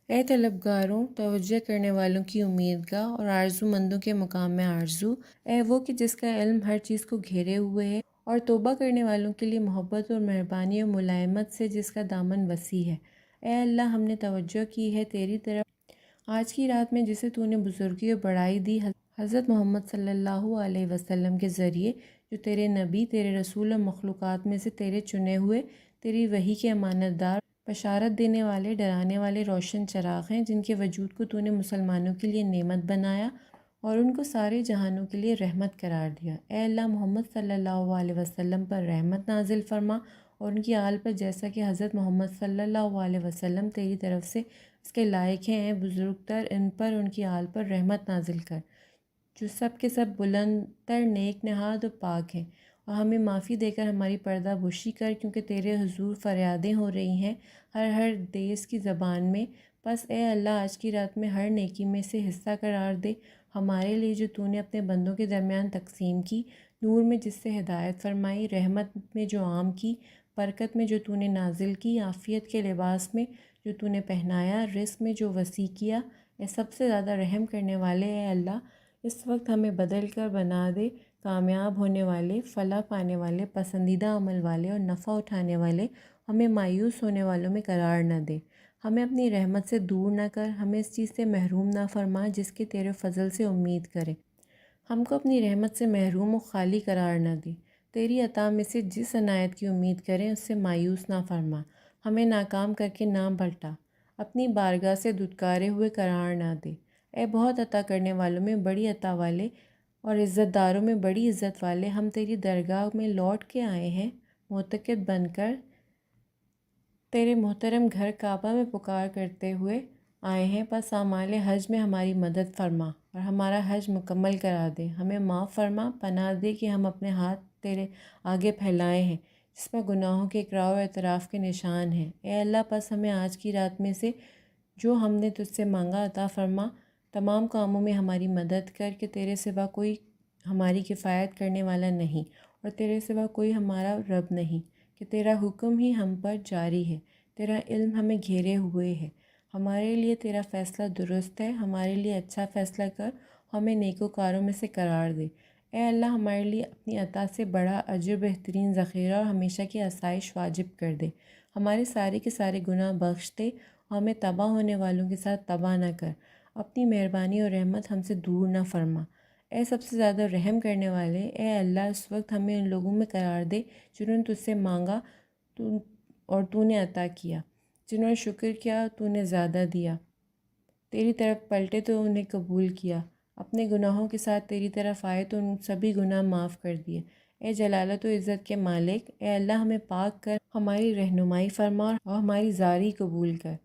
اے طلبگاروں، توجہ کرنے والوں کی امیدگاہ اور آرزو مندوں کے مقام میں آرزو، اے وہ کہ جس کا علم ہر چیز کو گھیرے ہوئے ہے، اور توبہ کرنے والوں کے لیے محبت اور مہربانی اور ملائمت سے جس کا دامن وسیع ہے۔ اے اللہ، ہم نے توجہ کی ہے تیری طرف آج کی رات میں، جسے تو نے بزرگی اور بڑائی دی حضرت محمد صلی اللہ علیہ وسلم کے ذریعے، جو تیرے نبی، تیرے رسول اور مخلوقات میں سے تیرے چنے ہوئے، تیری وحی کے امانت دار، بشارت دینے والے، ڈرانے والے روشن چراغ ہیں، جن کے وجود کو تو نے مسلمانوں کے لیے نعمت بنایا اور ان کو سارے جہانوں کے لیے رحمت قرار دیا۔ اے اللہ، محمد صلی اللہ علیہ وسلم پر رحمت نازل فرما، اور ان کی آل پر، جیسا کہ حضرت محمد صلی اللہ علیہ وسلم تیری طرف سے اس کے لائق ہیں۔ اے بزرگ تر، ان پر، ان کی آل پر رحمت نازل کر، جو سب کے سب بلند تر، نیک نہاد و پاک ہیں، اور ہمیں معافی دے کر ہماری پردہ بوشی کر، کیونکہ تیرے حضور فریادیں ہو رہی ہیں ہر دیس کی زبان میں۔ بس اے اللہ، آج کی رات میں ہر نیکی میں سے حصہ قرار دے ہمارے لیے، جو تو نے اپنے بندوں کے درمیان تقسیم کی، نور میں جس سے ہدایت فرمائی، رحمت میں جو عام کی، برکت میں جو تو نے نازل کی، عافیت کے لباس میں جو تو نے پہنایا، رزق میں جو وسیع کیا۔ اے سب سے زیادہ رحم کرنے والے، اے اللہ، اس وقت ہمیں بدل کر بنا دے کامیاب ہونے والے، فلاح پانے والے، پسندیدہ عمل والے اور نفع اٹھانے والے، ہمیں مایوس ہونے والوں میں قرار نہ دے، ہمیں اپنی رحمت سے دور نہ کر، ہمیں اس چیز سے محروم نہ فرما جس کے تیرے فضل سے امید کرے، ہم کو اپنی رحمت سے محروم و خالی قرار نہ دے، تیری عطا میں سے جس عنایت کی امید کریں اس سے مایوس نہ فرما، ہمیں ناکام کر کے نہ پلٹا، اپنی بارگاہ سے دھتکارے ہوئے قرار نہ دے۔ اے بہت عطا کرنے والوں میں بڑی عطا والے اور عزت داروں میں بڑی عزت والے، ہم تیری درگاہ میں لوٹ کے آئے ہیں، معتقد بن کر تیرے محترم گھر کعبہ میں پکار کرتے ہوئے آئے ہیں، پس اعمال حج میں ہماری مدد فرما اور ہمارا حج مکمل کرا دے، ہمیں معاف فرما، پناہ دے کہ ہم اپنے ہاتھ تیرے آگے پھیلائے ہیں جس پر گناہوں کے اقرار و اعتراف کے نشان ہیں۔ اے اللہ، پس ہمیں آج کی رات میں سے جو ہم نے تجھ سے مانگا عطا فرما، تمام کاموں میں ہماری مدد کر، کہ تیرے سوا کوئی ہماری کفایت کرنے والا نہیں اور تیرے سوا کوئی ہمارا رب نہیں، کہ تیرا حکم ہی ہم پر جاری ہے، تیرا علم ہمیں گھیرے ہوئے ہے، ہمارے لیے تیرا فیصلہ درست ہے، ہمارے لیے اچھا فیصلہ کر، ہمیں نیکوکاروں میں سے قرار دے۔ اے اللہ، ہمارے لیے اپنی عطا سے بڑا اجر، بہترین ذخیرہ اور ہمیشہ کی آسائش واجب کر دے، ہمارے سارے کے سارے گناہ بخش دے اور ہمیں تباہ ہونے والوں کے ساتھ تباہ نہ کر، اپنی مہربانی اور رحمت ہم سے دور نہ فرما۔ اے سب سے زیادہ رحم کرنے والے، اے اللہ، اس وقت ہمیں ان لوگوں میں قرار دے جنہوں نے تجھ سے مانگا اور تو نے عطا کیا، جنہوں نے شکر کیا تو نے زیادہ دیا، تیری طرف پلٹے تو انہیں قبول کیا، اپنے گناہوں کے ساتھ تیری طرف آئے تو ان سبھی گناہ معاف کر دیے۔ اے جلالت و عزت کے مالک، اے اللہ، ہمیں پاک کر، ہماری رہنمائی فرما اور ہماری زاری قبول کر۔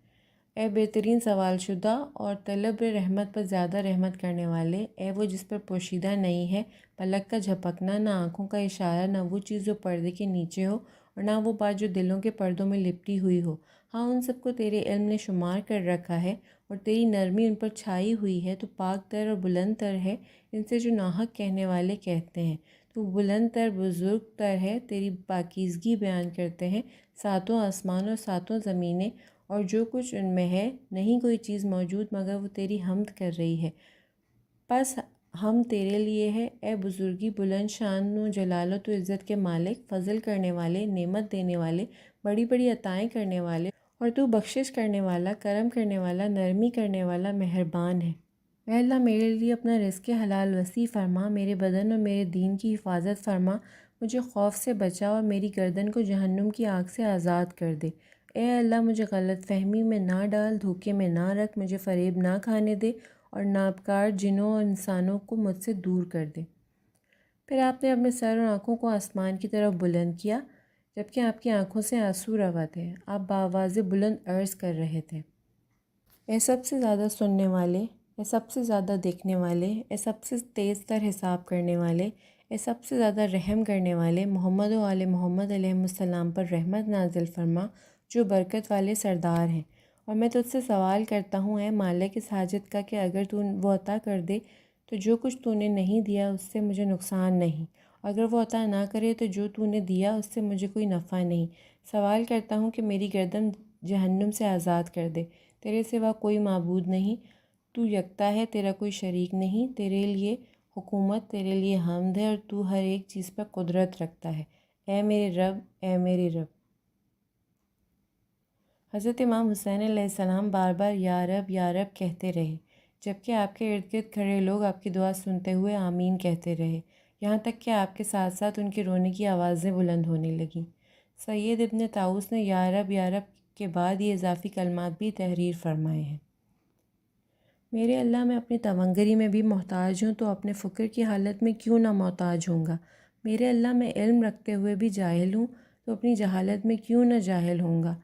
اے بہترین سوال شدہ اور طلب رحمت پر زیادہ رحمت کرنے والے، اے وہ جس پر پوشیدہ نہیں ہے پلک کا جھپکنا، نہ آنکھوں کا اشارہ، نہ وہ چیز جو پردے کے نیچے ہو اور نہ وہ بات جو دلوں کے پردوں میں لپٹی ہوئی ہو، ہاں ان سب کو تیرے علم نے شمار کر رکھا ہے اور تیری نرمی ان پر چھائی ہوئی ہے، تو پاک تر اور بلند تر ہے ان سے جو ناحق کہنے والے کہتے ہیں، تو بلند تر، بزرگ تر ہے، تیری پاکیزگی بیان کرتے ہیں ساتوں آسمان اور ساتوں زمینیں اور جو کچھ ان میں ہے نہیں کوئی چیز موجود مگر وہ تیری حمد کر رہی ہے۔ پس ہم تیرے لیے ہے اے بزرگی بلند شان و جلالت و عزت کے مالک، فضل کرنے والے، نعمت دینے والے، بڑی بڑی عطائیں کرنے والے، اور تو بخشش کرنے والا، کرم کرنے والا، نرمی کرنے والا، مہربان ہے۔ اے اللہ میرے لیے اپنا رزق حلال وسیع فرما، میرے بدن اور میرے دین کی حفاظت فرما، مجھے خوف سے بچا اور میری گردن کو جہنم کی آگ سے آزاد کر دے۔ اے اللہ مجھے غلط فہمی میں نہ ڈال، دھوکے میں نہ رکھ، مجھے فریب نہ کھانے دے اور ناپکار جنوں اور انسانوں کو مجھ سے دور کر دے۔ پھر آپ نے اپنے سر اور آنکھوں کو آسمان کی طرف بلند کیا، جبکہ آپ کی آنکھوں سے آنسو روا تھے۔ آپ بآواز بلند عرض کر رہے تھے، اے سب سے زیادہ سننے والے، اے سب سے زیادہ دیکھنے والے، اے سب سے تیز تر حساب کرنے والے، اے سب سے زیادہ رحم کرنے والے، محمد و آل محمد علیہ السلام پر رحمت نازل فرما جو برکت والے سردار ہیں۔ اور میں تجھ سے سوال کرتا ہوں اے مالک اس حاجت کا کہ اگر تو وہ عطا کر دے تو جو کچھ تو نے نہیں دیا اس سے مجھے نقصان نہیں، اگر وہ عطا نہ کرے تو جو تو نے دیا اس سے مجھے کوئی نفع نہیں۔ سوال کرتا ہوں کہ میری گردن جہنم سے آزاد کر دے۔ تیرے سوا کوئی معبود نہیں، تو یکتا ہے، تیرا کوئی شریک نہیں، تیرے لیے حکومت، تیرے لیے حمد ہے اور تو ہر ایک چیز پر قدرت رکھتا ہے۔ اے میرے رب، اے میرے رب۔ حضرت امام حسین علیہ السلام بار بار یا رب کہتے رہے، جبکہ آپ کے ارد گرد کھڑے لوگ آپ کی دعا سنتے ہوئے آمین کہتے رہے، یہاں تک کہ آپ کے ساتھ ساتھ ان کے رونے کی آوازیں بلند ہونے لگیں۔ سید ابن طاؤس نے یا رب کے بعد یہ اضافی کلمات بھی تحریر فرمائے ہیں۔ میرے اللہ میں اپنی تونگری میں بھی محتاج ہوں تو اپنے فقر کی حالت میں کیوں نہ محتاج ہوں گا۔ میرے اللہ میں علم رکھتے ہوئے بھی جاہل ہوں تو اپنی جہالت میں کیوں نہ جاہل ہوں گا۔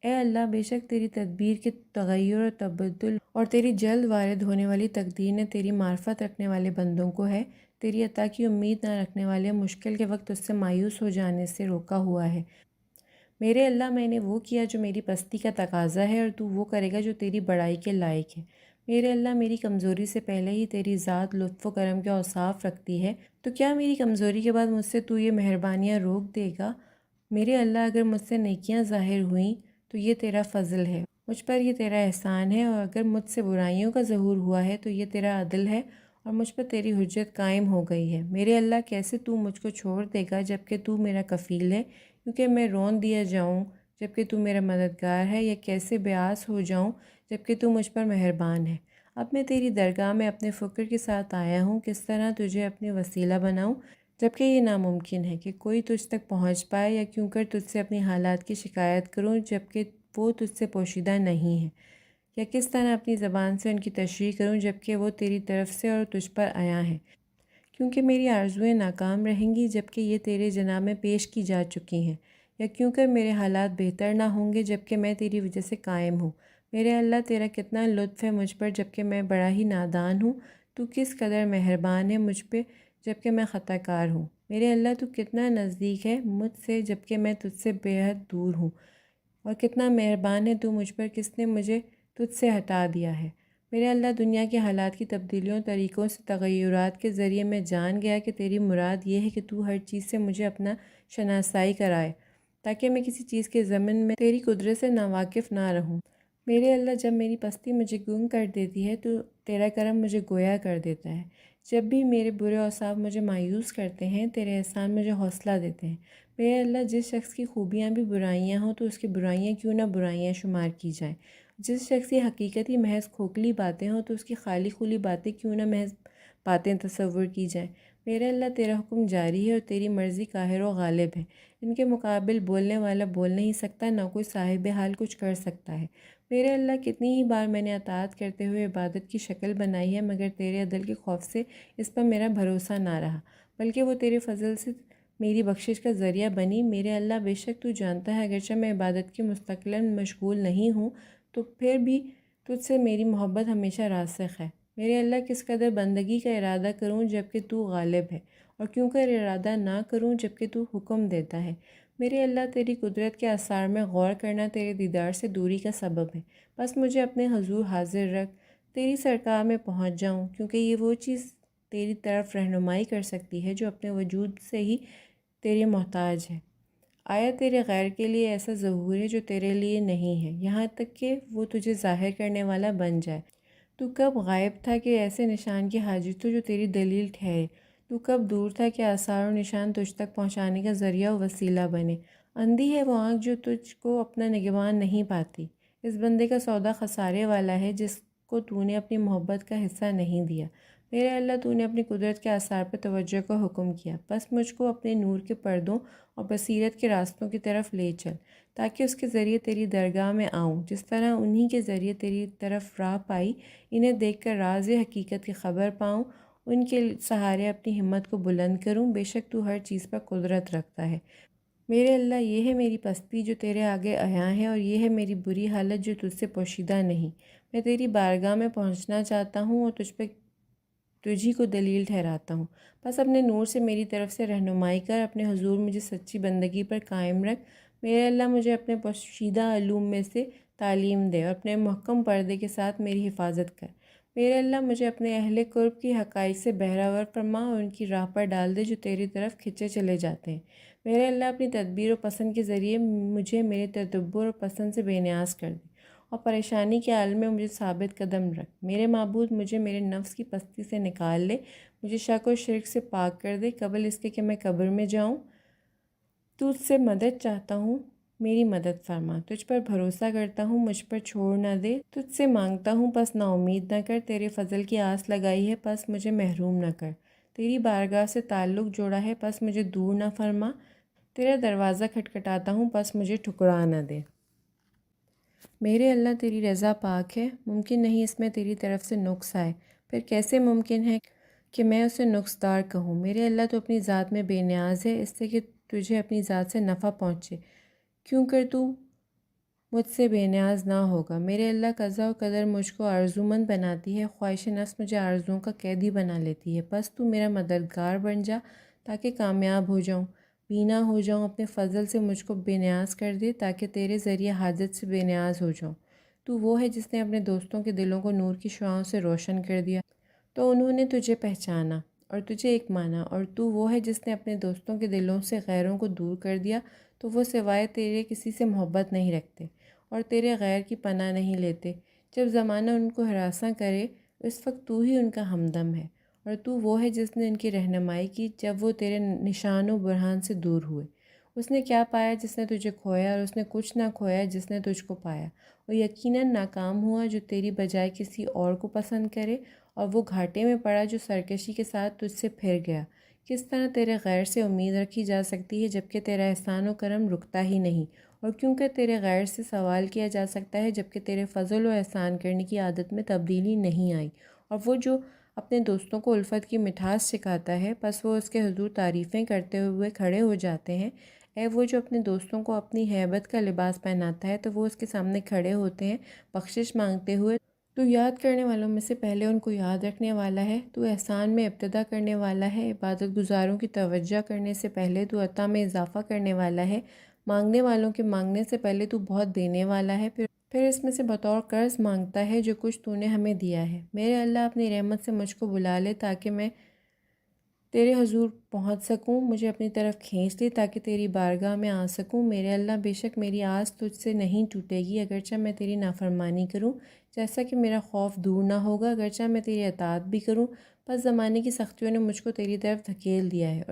اے اللہ بے شک تیری تدبیر کے تغیر اور تبدل اور تیری جلد وارد ہونے والی تقدیر نے تیری معرفت رکھنے والے بندوں کو ہے، تیری عطا کی امید نہ رکھنے والے مشکل کے وقت اس سے مایوس ہو جانے سے روکا ہوا ہے۔ میرے اللہ میں نے وہ کیا جو میری پستی کا تقاضا ہے اور تو وہ کرے گا جو تیری بڑائی کے لائق ہے۔ میرے اللہ میری کمزوری سے پہلے ہی تیری ذات لطف و کرم کے اوصاف رکھتی ہے، تو کیا میری کمزوری کے بعد مجھ سے تو یہ مہربانیاں روک دے گا؟ میرے اللہ اگر مجھ سے نیکیاں ظاہر ہوئیں تو یہ تیرا فضل ہے، مجھ پر یہ تیرا احسان ہے، اور اگر مجھ سے برائیوں کا ظہور ہوا ہے تو یہ تیرا عدل ہے اور مجھ پر تیری حجت قائم ہو گئی ہے۔ میرے اللہ کیسے تو مجھ کو چھوڑ دے گا جبکہ تو میرا کفیل ہے، کیونکہ میں رون دیا جاؤں جبکہ تو میرا مددگار ہے، یا کیسے بیاس ہو جاؤں جبکہ تو مجھ پر مہربان ہے۔ اب میں تیری درگاہ میں اپنے فقر کے ساتھ آیا ہوں، کس طرح تجھے اپنی وسیلہ بناؤں جبکہ یہ ناممکن ہے کہ کوئی تجھ تک پہنچ پائے، یا کیوں کر تجھ سے اپنی حالات کی شکایت کروں جبکہ وہ تجھ سے پوشیدہ نہیں ہے، یا کس طرح اپنی زبان سے ان کی تشریح کروں جبکہ وہ تیری طرف سے اور تجھ پر آیا ہے، کیونکہ میری آرزوئیں ناکام رہیں گی جبکہ یہ تیرے جناب میں پیش کی جا چکی ہیں، یا کیوں کر میرے حالات بہتر نہ ہوں گے جبکہ میں تیری وجہ سے قائم ہوں۔ میرے اللہ تیرا کتنا لطف ہے مجھ پر جبکہ میں بڑا ہی نادان ہوں، تو کس قدر مہربان ہے مجھ پہ جبکہ میں خطا کار ہوں۔ میرے اللہ تو کتنا نزدیک ہے مجھ سے جبکہ میں تجھ سے بے حد دور ہوں، اور کتنا مہربان ہے تو مجھ پر کس نے مجھے تجھ سے ہٹا دیا ہے۔ میرے اللہ دنیا کے حالات کی تبدیلیوں طریقوں سے تغیرات کے ذریعے میں جان گیا کہ تیری مراد یہ ہے کہ تو ہر چیز سے مجھے اپنا شناسائی کرائے، تاکہ میں کسی چیز کے ضمن میں تیری قدرت سے ناواقف نہ رہوں۔ میرے اللہ جب میری پستی مجھے گم کر دیتی ہے تو تیرا کرم مجھے گویا کر دیتا ہے، جب بھی میرے برے اوصاف مجھے مایوس کرتے ہیں تیرے احسان مجھے حوصلہ دیتے ہیں۔ میرے اللہ جس شخص کی خوبیاں بھی برائیاں ہوں تو اس کی برائیاں کیوں نہ برائیاں شمار کی جائیں، جس شخص کی حقیقتی محض کھوکھلی باتیں ہوں تو اس کی خالی خولی باتیں کیوں نہ محض باتیں تصور کی جائیں۔ میرے اللہ تیرا حکم جاری ہے اور تیری مرضی قاہر و غالب ہے، ان کے مقابل بولنے والا بول نہیں سکتا، نہ کوئی صاحب حال کچھ کر سکتا ہے۔ میرے اللہ کتنی ہی بار میں نے اطاعت کرتے ہوئے عبادت کی شکل بنائی ہے، مگر تیرے عدل کے خوف سے اس پر میرا بھروسہ نہ رہا، بلکہ وہ تیرے فضل سے میری بخشش کا ذریعہ بنی۔ میرے اللہ بے شک تو جانتا ہے اگرچہ میں عبادت کی مستقلاً مشغول نہیں ہوں تو پھر بھی تجھ سے میری محبت ہمیشہ راسخ ہے۔ میرے اللہ کس قدر بندگی کا ارادہ کروں جبکہ تو غالب ہے، اور کیوں کر ارادہ نہ کروں جبکہ تو حکم دیتا ہے۔ میرے اللہ تیری قدرت کے آثار میں غور کرنا تیرے دیدار سے دوری کا سبب ہے، بس مجھے اپنے حضور حاضر رکھ، تیری سرکار میں پہنچ جاؤں، کیونکہ یہ وہ چیز تیری طرف رہنمائی کر سکتی ہے جو اپنے وجود سے ہی تیری محتاج ہے۔ آیا تیرے غیر کے لیے ایسا ظہور ہے جو تیرے لیے نہیں ہے، یہاں تک کہ وہ تجھے ظاہر کرنے والا بن جائے؟ تو کب غائب تھا کہ ایسے نشان کی حاجت ہو جو تیری دلیل ٹھہرے؟ تو کب دور تھا کہ آثار و نشان تجھ تک پہنچانے کا ذریعہ و وسیلہ بنے؟ اندھی ہے وہ آنکھ جو تجھ کو اپنا نگہبان نہیں پاتی۔ اس بندے کا سودا خسارے والا ہے جس کو تو نے اپنی محبت کا حصہ نہیں دیا۔ میرے اللہ، تو نے اپنی قدرت کے آثار پر توجہ کا حکم کیا، بس مجھ کو اپنے نور کے پردوں اور بصیرت کے راستوں کی طرف لے چل، تاکہ اس کے ذریعے تیری درگاہ میں آؤں، جس طرح انہی کے ذریعے تیری طرف راہ پائی، انہیں دیکھ کر راز حقیقت کی خبر پاؤں، ان کے سہارے اپنی ہمت کو بلند کروں۔ بے شک تو ہر چیز پر قدرت رکھتا ہے۔ میرے اللہ، یہ ہے میری پستی جو تیرے آگے عیاں ہے، اور یہ ہے میری بری حالت جو تجھ سے پوشیدہ نہیں۔ میں تیری بارگاہ میں پہنچنا چاہتا ہوں اور تجھی کو دلیل ٹھہراتا ہوں، بس اپنے نور سے میری طرف سے رہنمائی کر، اپنے حضور مجھے سچی بندگی پر قائم رکھ۔ میرے اللہ، مجھے اپنے پوشیدہ علوم میں سے تعلیم دے اور اپنے محکم پردے کے ساتھ میری حفاظت کر۔ میرے اللہ، مجھے اپنے اہل قرب کی حقائق سے بہرہ ور فرما اور ان کی راہ پر ڈال دے جو تیری طرف کھنچے چلے جاتے ہیں۔ میرے اللہ، اپنی تدبیر و پسند کے ذریعے مجھے میرے تدبر اور پسند سے بے نیاز کر دے اور پریشانی کے عالم میں مجھے ثابت قدم رکھ۔ میرے معبود، مجھے میرے نفس کی پستی سے نکال لے، مجھے شک و شرک سے پاک کر دے، قبل اس کے کہ میں قبر میں جاؤں۔ تجھ سے مدد چاہتا ہوں، میری مدد فرما، تجھ پر بھروسہ کرتا ہوں، مجھ پر چھوڑ نہ دے، تجھ سے مانگتا ہوں پس نا امید نہ کر، تیرے فضل کی آس لگائی ہے پس مجھے محروم نہ کر، تیری بارگاہ سے تعلق جوڑا ہے پس مجھے دور نہ فرما، تیرا دروازہ کھٹکھٹاتا ہوں پس مجھے ٹھکرا نہ دے۔ میرے اللہ، تیری رضا پاک ہے، ممکن نہیں اس میں تیری طرف سے نقص آئے، پھر کیسے ممکن ہے کہ میں اسے نقص دار کہوں؟ میرے اللہ، تو اپنی ذات میں بے نیاز ہے، اس سے کہ تجھے اپنی ذات سے نفع پہنچے، کیوں کر تو مجھ سے بے نیاز نہ ہوگا۔ میرے اللہ، قضا و قدر مجھ کو آرزومند بناتی ہے، خواہش نفس مجھے آرزوؤں کا قیدی بنا لیتی ہے، بس تو میرا مددگار بن جا تاکہ کامیاب ہو جاؤں، بینا ہو جاؤں، اپنے فضل سے مجھ کو بے نیاز کر دے تاکہ تیرے ذریعے حاجت سے بے نیاز ہو جاؤں۔ تو وہ ہے جس نے اپنے دوستوں کے دلوں کو نور کی شعاؤں سے روشن کر دیا تو انہوں نے تجھے پہچانا اور تجھے ایک مانا، اور تو وہ ہے جس نے اپنے دوستوں کے دلوں سے غیروں کو دور کر دیا تو وہ سوائے تیرے کسی سے محبت نہیں رکھتے اور تیرے غیر کی پناہ نہیں لیتے۔ جب زمانہ ان کو ہراساں کرے اس وقت تو ہی ان کا ہمدم ہے، اور تو وہ ہے جس نے ان کی رہنمائی کی جب وہ تیرے نشان و برہان سے دور ہوئے۔ اس نے کیا پایا جس نے تجھے کھویا، اور اس نے کچھ نہ کھویا جس نے تجھ کو پایا۔ وہ یقیناً ناکام ہوا جو تیری بجائے کسی اور کو پسند کرے، اور وہ گھاٹے میں پڑا جو سرکشی کے ساتھ تجھ سے پھر گیا۔ کس طرح تیرے غیر سے امید رکھی جا سکتی ہے جبکہ تیرا احسان و کرم رکتا ہی نہیں، اور کیونکہ تیرے غیر سے سوال کیا جا سکتا ہے جبکہ تیرے فضل و احسان کرنے کی عادت میں تبدیلی نہیں آئی۔ اور وہ جو اپنے دوستوں کو الفت کی مٹھاس سکھاتا ہے پس وہ اس کے حضور تعریفیں کرتے ہوئے کھڑے ہو جاتے ہیں۔ اے وہ جو اپنے دوستوں کو اپنی ہیبت کا لباس پہناتا ہے تو وہ اس کے سامنے کھڑے ہوتے ہیں بخشش مانگتے ہوئے۔ تو یاد کرنے والوں میں سے پہلے ان کو یاد رکھنے والا ہے، تو احسان میں ابتدا کرنے والا ہے، عبادت گزاروں کی توجہ کرنے سے پہلے تو عطا میں اضافہ کرنے والا ہے، مانگنے والوں کے مانگنے سے پہلے تو بہت دینے والا ہے، پھر اس میں سے بطور قرض مانگتا ہے جو کچھ تو نے ہمیں دیا ہے۔ میرے اللہ، اپنی رحمت سے مجھ کو بلا لے تاکہ میں تیرے حضور پہنچ سکوں، مجھے اپنی طرف کھینچ لے تاکہ تیری بارگاہ میں آ سکوں۔ میرے اللہ، بے شک میری آس تجھ سے نہیں ٹوٹے گی اگرچہ میں تیری نافرمانی کروں، جیسا کہ میرا خوف دور نہ ہوگا اگرچہ میں تیری اطاعت بھی کروں۔ بس زمانے کی سختیوں نے مجھ کو تیری طرف دھکیل دیا ہے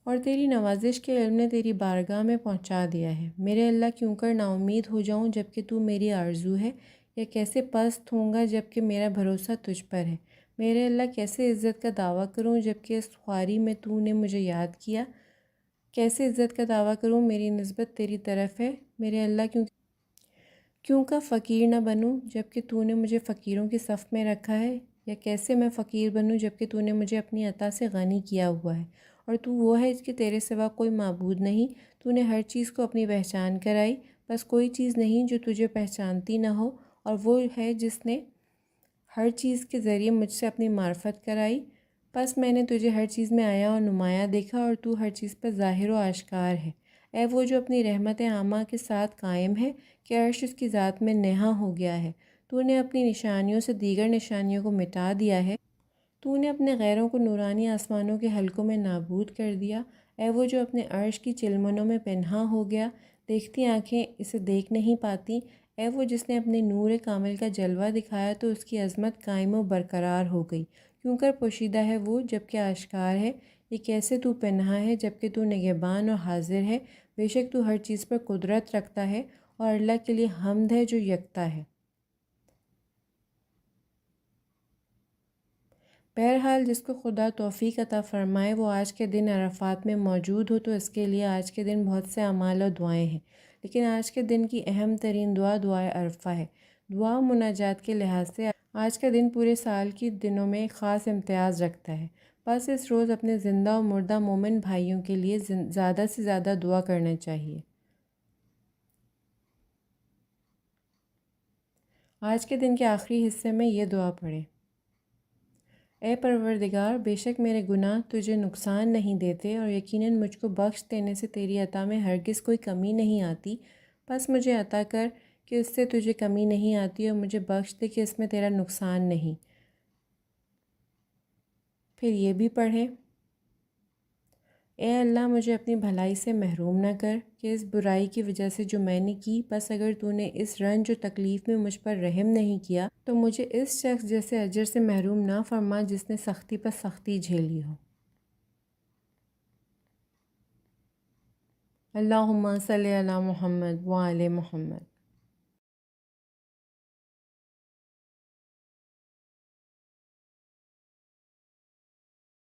اور تیری نوازش کے علم نے تیری بارگاہ میں پہنچا دیا ہے۔ میرے اللہ، کیوں کر نا امید ہو جاؤں جبکہ تو میری آرزو ہے، یا کیسے پست ہوں گا جبکہ میرا بھروسہ تجھ پر ہے۔ میرے اللہ، کیسے عزت کا دعویٰ کروں جبکہ اس خواری میں تو نے مجھے یاد کیا، کیسے عزت کا دعویٰ کروں میری نسبت تیری طرف ہے۔ میرے اللہ، کیوں کا فقیر نہ بنوں جبکہ تو نے مجھے فقیروں کی صف میں رکھا ہے، یا کیسے میں فقیر بنوں جبکہ تو نے مجھے اپنی عطا سے غنی کیا ہوا ہے، اور تو وہ ہے کہ تیرے سوا کوئی معبود نہیں، تو نے ہر چیز کو اپنی پہچان کرائی، بس کوئی چیز نہیں جو تجھے پہچانتی نہ ہو، اور وہ ہے جس نے ہر چیز کے ذریعے مجھ سے اپنی معرفت کرائی، بس میں نے تجھے ہر چیز میں آیا اور نمایاں دیکھا، اور تو ہر چیز پر ظاہر و آشکار ہے۔ اے وہ جو اپنی رحمت عامہ کے ساتھ قائم ہے کہ عرش اس کی ذات میں نہاں ہو گیا ہے، تو نے اپنی نشانیوں سے دیگر نشانیوں کو مٹا دیا ہے، تو نے اپنے غیروں کو نورانی آسمانوں کے حلقوں میں نابود کر دیا۔ اے وہ جو اپنے عرش کی چلمنوں میں پنہاں ہو گیا، دیکھتی آنکھیں اسے دیکھ نہیں پاتی۔ اے وہ جس نے اپنے نور کامل کا جلوہ دکھایا تو اس کی عظمت قائم و برقرار ہو گئی۔ کیوں کر پوشیدہ ہے وہ جب کہ آشکار ہے، یہ کیسے تو پنہاں ہے جب کہ تو نگہبان اور حاضر ہے۔ بے شک تو ہر چیز پر قدرت رکھتا ہے، اور اللہ کے لیے حمد ہے جو یکتا ہے۔ بہرحال جس کو خدا توفیق عطا فرمائے وہ آج کے دن عرفات میں موجود ہو تو اس کے لیے آج کے دن بہت سے اعمال و دعائیں ہیں، لیکن آج کے دن کی اہم ترین دعا دعائے عرفہ ہے۔ دعا و مناجات کے لحاظ سے آج کا دن پورے سال کی دنوں میں ایک خاص امتیاز رکھتا ہے، بس اس روز اپنے زندہ و مردہ مومن بھائیوں کے لیے زیادہ سے زیادہ دعا کرنا چاہیے۔ آج کے دن کے آخری حصے میں یہ دعا پڑھیں: اے پروردگار، بے شک میرے گناہ تجھے نقصان نہیں دیتے، اور یقیناً مجھ کو بخش دینے سے تیری عطا میں ہرگز کوئی کمی نہیں آتی، بس مجھے عطا کر کہ اس سے تجھے کمی نہیں آتی، اور مجھے بخش دے کہ اس میں تیرا نقصان نہیں۔ پھر یہ بھی پڑھیں: اے اللہ، مجھے اپنی بھلائی سے محروم نہ کر کہ اس برائی کی وجہ سے جو میں نے کی، بس اگر تو نے اس رنج و تکلیف میں مجھ پر رحم نہیں کیا تو مجھے اس شخص جیسے اجر سے محروم نہ فرما جس نے سختی پر سختی جھیلی ہو۔ اللہم صلی علی محمد وعلی محمد۔